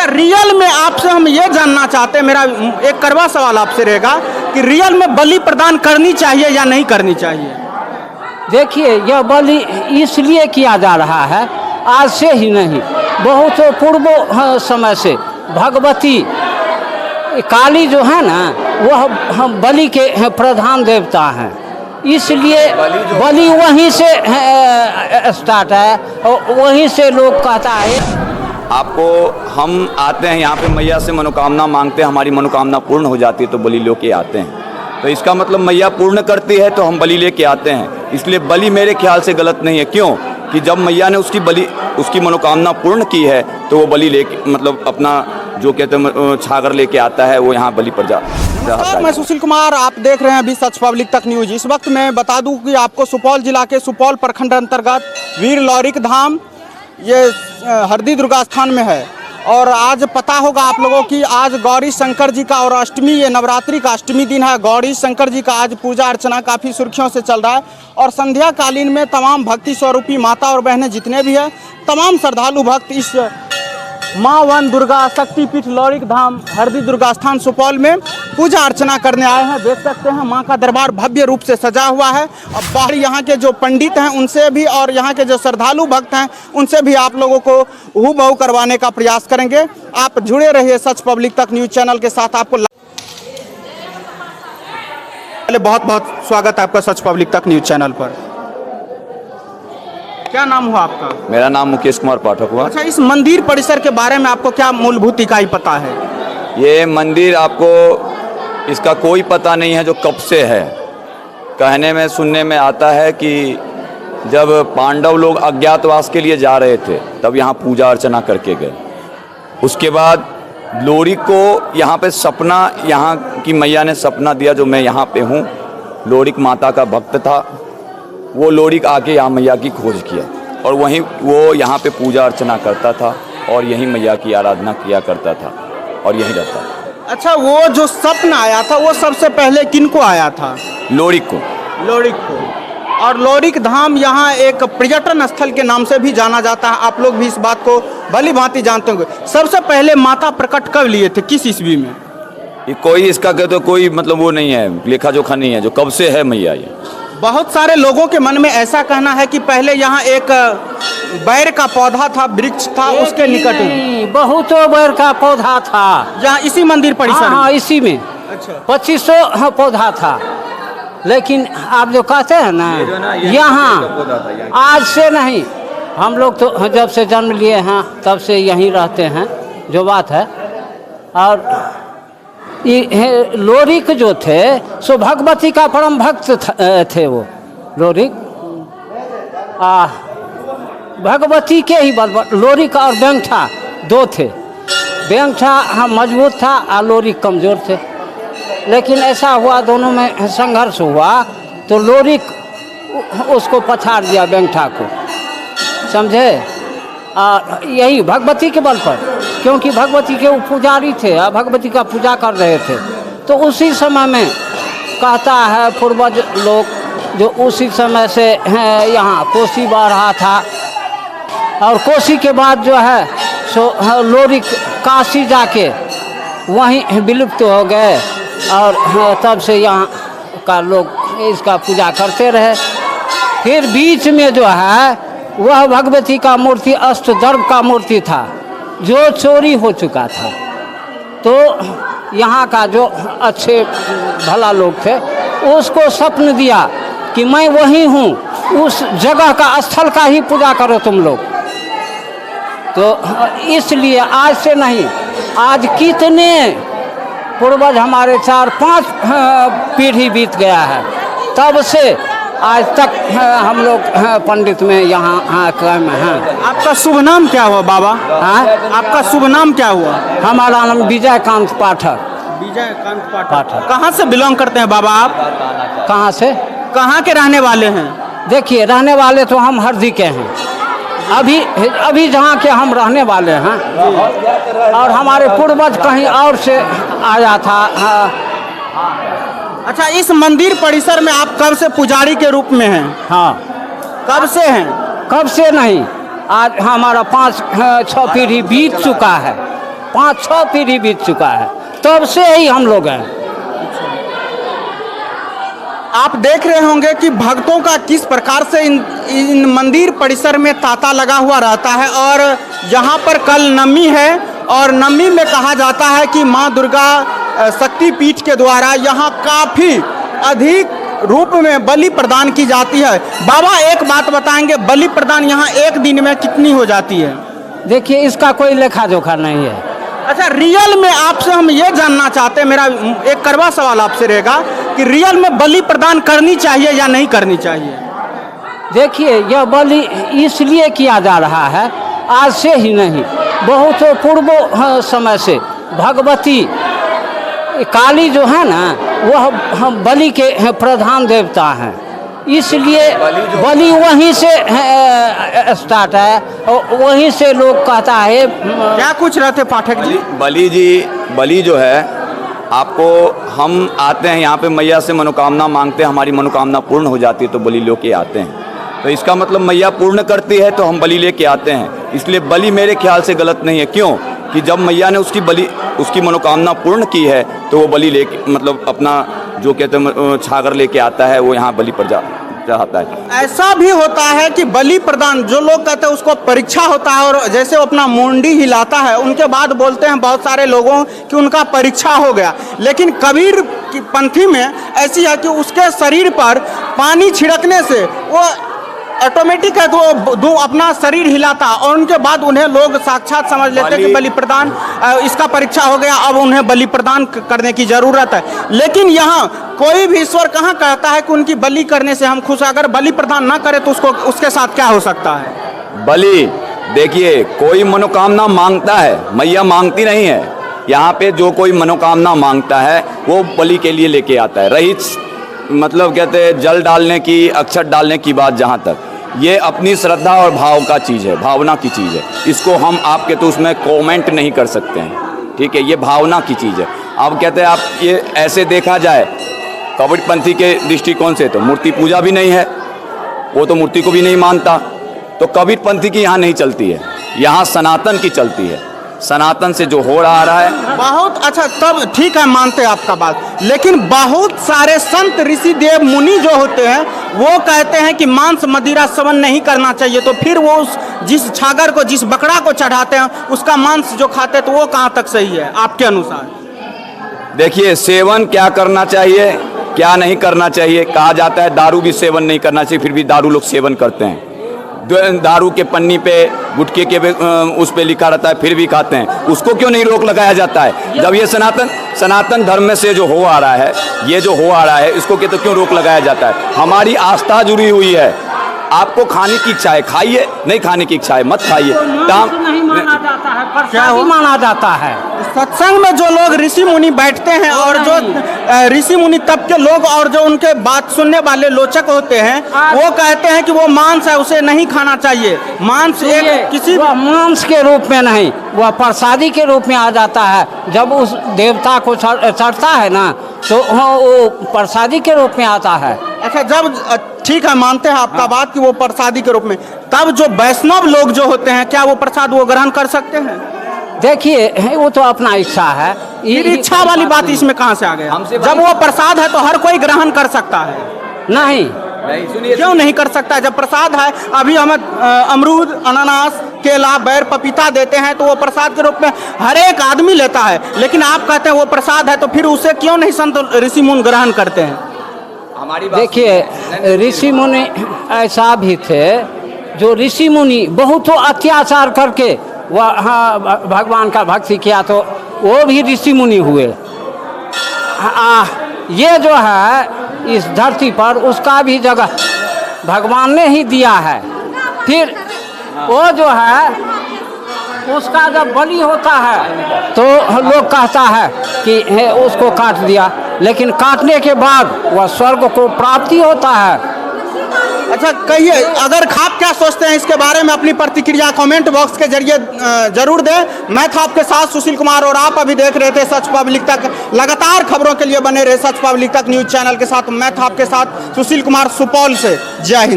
अच्छा, रियल में आपसे हम ये जानना चाहते हैं, मेरा एक कड़वा सवाल आपसे रहेगा कि रियल में बलि प्रदान करनी चाहिए या नहीं करनी चाहिए? देखिए, यह बलि इसलिए किया जा रहा है, आज से ही नहीं, बहुत पूर्व समय से भगवती काली जो है ना, वह हम बलि के प्रधान देवता हैं, इसलिए बलि वहीं से स्टार्ट है और वहीं से लोग कहता है। आपको हम आते हैं यहाँ पे मैया से मनोकामना मांगते हैं, हमारी मनोकामना पूर्ण हो जाती है तो बलि लेके आते हैं। तो इसका मतलब मैया पूर्ण करती है तो हम बलि लेके आते हैं, इसलिए बलि मेरे ख्याल से गलत नहीं है। क्यों कि जब मैया ने उसकी मनोकामना पूर्ण की है तो वो बलि लेके मतलब अपना जो कहते हैं छागर लेके आता है, वो यहाँ बलि पर नमस्कार, मैं सुशील कुमार, आप देख रहे हैं अभी सच पब्लिक तक न्यूज। इस वक्त मैं बता दूं कि आपको सुपौल जिला के सुपौल प्रखंड अंतर्गत वीर लौरिक धाम ये हरदी दुर्गा स्थान में है। और आज पता होगा आप लोगों की, आज गौरी शंकर जी का और अष्टमी, ये नवरात्रि का अष्टमी दिन है। गौरी शंकर जी का आज पूजा अर्चना काफ़ी सुर्खियों से चल रहा है और संध्या कालीन में तमाम भक्ति स्वरूपी माता और बहनें जितने भी हैं, तमाम श्रद्धालु भक्त इस माँ वन दुर्गा शक्तिपीठ लौरिक धाम हरदी दुर्गा स्थान सुपौल में पूजा अर्चना करने आए हैं। देख सकते हैं माँ का दरबार भव्य रूप से सजा हुआ है। अब बाहर यहाँ के जो पंडित हैं उनसे भी और यहाँ के जो श्रद्धालु भक्त हैं उनसे भी आप लोगों को हूबहू करवाने का प्रयास करेंगे। आप जुड़े रहिए सच पब्लिक तक न्यूज चैनल के साथ। आपको बहुत बहुत स्वागत है आपका सच पब्लिक तक न्यूज चैनल पर। क्या नाम हुआ आपका? मेरा नाम मुकेश कुमार पाठक हुआ। अच्छा, इस मंदिर परिसर के बारे में आपको क्या मूलभूत इकाई पता है? ये मंदिर आपको इसका कोई पता नहीं है जो कब से है। कहने में सुनने में आता है कि जब पांडव लोग अज्ञातवास के लिए जा रहे थे तब यहाँ पूजा अर्चना करके गए। उसके बाद लोरिक को यहाँ पे सपना, यहाँ की मैया ने सपना दिया जो मैं यहाँ पे हूँ। लोरिक माता का भक्त था, वो लोरिक आके यहाँ मैया की खोज किया और वहीं वो यहाँ पे पूजा अर्चना करता था और यहीं मैया की आराधना किया करता था और यहीं रहता था। अच्छा, वो जो सपना आया था वो सबसे पहले किनको आया था? लोरिक को। लोरिक को। और लोरिक धाम यहाँ एक पर्यटन स्थल के नाम से भी जाना जाता है। आप लोग भी इस बात को भली भांति जानते होंगे। सबसे पहले माता प्रकट कब लिए थे, किस ईस्वी में? ये कोई इसका कहते कोई मतलब वो नहीं है, लेखा जोखा नहीं है जो कब से है मैया ये। बहुत सारे लोगों के मन में ऐसा कहना है कि पहले यहाँ एक बैर का पौधा था, वृक्ष था, उसके निकट में बहुत बैर का पौधा था, यहाँ इसी मंदिर परिसर में। हाँ, इसी में। अच्छा, 2500 पौधा था। लेकिन आप जो कहते हैं ना, यहाँ आज से नहीं, हम लोग तो जब से जन्म लिए हैं तब से यहीं रहते हैं, जो बात है। और लोरिक जो थे सो भगवती का परम भक्त थे। वो लोरिक भगवती के ही बल, लोरिक और बैंगठा दो थे। बैंगठा मजबूत था और लोरिक कमज़ोर थे। लेकिन ऐसा हुआ, दोनों में संघर्ष हुआ तो लोरिक उसको पछाड़ दिया बैंगठा को, समझे। यही भगवती के बल पर, क्योंकि भगवती के वो पुजारी थे और भगवती का पूजा कर रहे थे। तो उसी समय में कहता है पूर्वज लोग, जो उसी समय से यहाँ कोसी बह रहा था और कोसी के बाद जो है सो लोरिक काशी जाके वहीं विलुप्त हो गए और तब से यहाँ का लोग इसका पूजा करते रहे। फिर बीच में जो है वह भगवती का मूर्ति अष्टदर्भ का मूर्ति था जो चोरी हो चुका था। तो यहाँ का जो अच्छे भला लोग थे उसको स्वप्न दिया कि मैं वही हूँ, उस जगह का स्थल का ही पूजा करो तुम लोग। तो इसलिए आज से नहीं, आज कितने पूर्वज हमारे 4-5 पीढ़ी बीत गया है, तब से आज तक हम लोग पंडित में यहाँ कायम हैं। आपका शुभ नाम क्या हुआ बाबा? हाँ, आपका शुभ नाम क्या हुआ? हमारा नाम विजयकांत पाठक। विजयकांत पाठक। कहाँ से बिलोंग करते हैं बाबा आप? कहाँ से? कहाँ के रहने वाले हैं? देखिए, रहने वाले तो हम हरदी के हैं, अभी जहाँ के हम रहने वाले हैं। और हमारे पूर्वज कहीं और से आया था। अच्छा, इस मंदिर परिसर में आप कब से पुजारी के रूप में हैं? हाँ। कब से हैं? कब से नहीं, आज हमारा 5-6 पीढ़ी बीत चुका है। 5-6 पीढ़ी बीत चुका है, तब से ही हम लोग हैं। आप देख रहे होंगे कि भक्तों का किस प्रकार से इन मंदिर परिसर में तांता लगा हुआ रहता है। और यहाँ पर कल नवमी है और नवमी में कहा जाता है कि माँ दुर्गा शक्ति पीठ के द्वारा यहाँ काफ़ी अधिक रूप में बलि प्रदान की जाती है। बाबा एक बात बताएंगे, बलि प्रदान यहाँ एक दिन में कितनी हो जाती है? देखिए, इसका कोई लेखा जोखा नहीं है। अच्छा, रियल में आपसे हम ये जानना चाहते हैं, मेरा एक कड़वा सवाल आपसे रहेगा कि रियल में बलि प्रदान करनी चाहिए या नहीं करनी चाहिए? देखिए, यह बलि इसलिए किया जा रहा है, आज से ही नहीं, बहुत पूर्व समय से भगवती काली जो है ना, वह बलि के प्रधान देवता हैं, इसलिए बलि वहीं से स्टार्ट है और वहीं से लोग कहता है। क्या कुछ रहते पाठक जी? बलि जो है, आपको हम आते हैं यहाँ पे मैया से मनोकामना मांगते हैं, हमारी मनोकामना पूर्ण हो जाती है तो बलि लेके आते हैं। तो इसका मतलब मैया पूर्ण करती है तो हम बलि लेके आते हैं। इसलिए बलि मेरे ख्याल से गलत नहीं है। क्यों कि जब मैया ने उसकी मनोकामना पूर्ण की है तो वो बलि लेके, मतलब अपना जो कहते हैं छागर लेके आता है, वो यहाँ बलि पर चढ़ाता है। ऐसा भी होता है कि बलि प्रदान जो लोग कहते हैं उसको परीक्षा होता है, और जैसे वो अपना मुंडी हिलाता है उनके बाद बोलते हैं बहुत सारे लोगों कि उनका परीक्षा हो गया। लेकिन कबीर की पंथी में ऐसी है कि उसके शरीर पर पानी छिड़कने से वो ऑटोमेटिक है, तो अपना शरीर हिलाता और उनके बाद उन्हें लोग साक्षात समझ लेते हैं कि बलि प्रदान इसका परीक्षा हो गया, अब उन्हें बलि प्रदान करने की जरूरत है। लेकिन यहाँ कोई भी ईश्वर कहाँ कहता है कि उनकी बलि करने से हम खुश हैं? अगर बलि प्रदान ना करे तो उसके साथ क्या हो सकता है? बलि देखिए, कोई मनोकामना मांगता है, मैया मांगती नहीं है। यहाँ पे जो कोई मनोकामना मांगता है वो बलि के लिए लेके आता है। रही मतलब कहते हैं जल डालने की, अक्षत डालने की बात, जहाँ तक ये अपनी श्रद्धा और भाव का चीज़ है, भावना की चीज़ है। इसको हम आपके तो उसमें कमेंट नहीं कर सकते हैं, ठीक है? ये भावना की चीज़ है। अब कहते हैं आप ये ऐसे देखा जाए कबीरपंथी के दृष्टिकोण से तो मूर्ति पूजा भी नहीं है, वो तो मूर्ति को भी नहीं मानता। तो कबीरपंथी की यहाँ नहीं चलती है, यहाँ सनातन की चलती है। सनातन से जो हो रहा है बहुत अच्छा, तब ठीक है, मानते हैं आपका बात। लेकिन बहुत सारे संत ऋषि देव मुनि जो होते हैं वो कहते हैं कि मांस मदिरा सेवन नहीं करना चाहिए। तो फिर वो जिस छागर को, जिस बकरा को चढ़ाते हैं उसका मांस जो खाते हैं तो वो कहाँ तक सही है आपके अनुसार? देखिए, सेवन क्या करना चाहिए क्या नहीं करना चाहिए, कहा जाता है दारू भी सेवन नहीं करना चाहिए, फिर भी दारू लोग सेवन करते हैं। दारू के पन्नी पे, गुटखे के उस पे लिखा रहता है, फिर भी खाते हैं। उसको क्यों नहीं रोक लगाया जाता है? जब ये सनातन धर्म में से जो हो आ रहा है, ये जो हो आ रहा है, इसको तो क्यों रोक लगाया जाता है? हमारी आस्था जुड़ी हुई है। आपको खाने की इच्छा है खाइए, नहीं खाने की इच्छा है मत खाइए। नहीं माना जाता है, प्रसादी माना जाता है। सत्संग में जो लोग ऋषि मुनि बैठते हैं और जो ऋषि मुनि तब के लोग और जो उनके बात सुनने वाले लोचक होते हैं वो कहते हैं कि वो मांस है, उसे नहीं खाना चाहिए। मांस एक किसी वह मांस के रूप में नहीं, वह प्रसादी के रूप में आ जाता है। जब उस देवता को चढ़ता है ना तो वो प्रसादी के रूप में आता है। अच्छा, जब ठीक है, मानते हैं आपका बात कि वो प्रसादी के रूप में, तब जो वैष्णव लोग जो होते हैं क्या वो प्रसाद वो ग्रहण कर सकते हैं? देखिए, वो तो अपना इच्छा है। इच्छा वाली बात इसमें कहाँ से आ गया? जब वो प्रसाद है तो हर कोई ग्रहण कर सकता है। नहीं, सुनिए, क्यों नहीं कर सकता? जब प्रसाद है, अभी हम अमरूद, अनानास, केला, बैर, पपीता देते हैं तो वो प्रसाद के रूप में हर एक आदमी लेता है। लेकिन आप कहते हैं वो प्रसाद है, तो फिर उसे क्यों नहीं संत ऋषि मुनि ग्रहण करते हैं? हमारी बात देखिए, ऋषि मुनि ऐसा भी थे जो ऋषि मुनि बहुत अत्याचार करके वह भगवान का भक्ति किया तो वो भी ऋषि मुनि हुए। ये जो है इस धरती पर उसका भी जगह भगवान ने ही दिया है। फिर वो जो है उसका जब बलि होता है तो लोग कहता है कि उसको काट दिया, लेकिन काटने के बाद वह स्वर्ग को प्राप्ति होता है। अच्छा, कहिए, अगर आप क्या सोचते हैं इसके बारे में अपनी प्रतिक्रिया कमेंट बॉक्स के जरिए जरूर दें। मैं था आपके साथ सुशील कुमार और आप अभी देख रहे थे सच पब्लिक तक। लगातार खबरों के लिए बने रहे सच पब्लिक तक न्यूज चैनल के साथ। मैं था आपके साथ सुशील कुमार, सुपौल से। जय हिंद।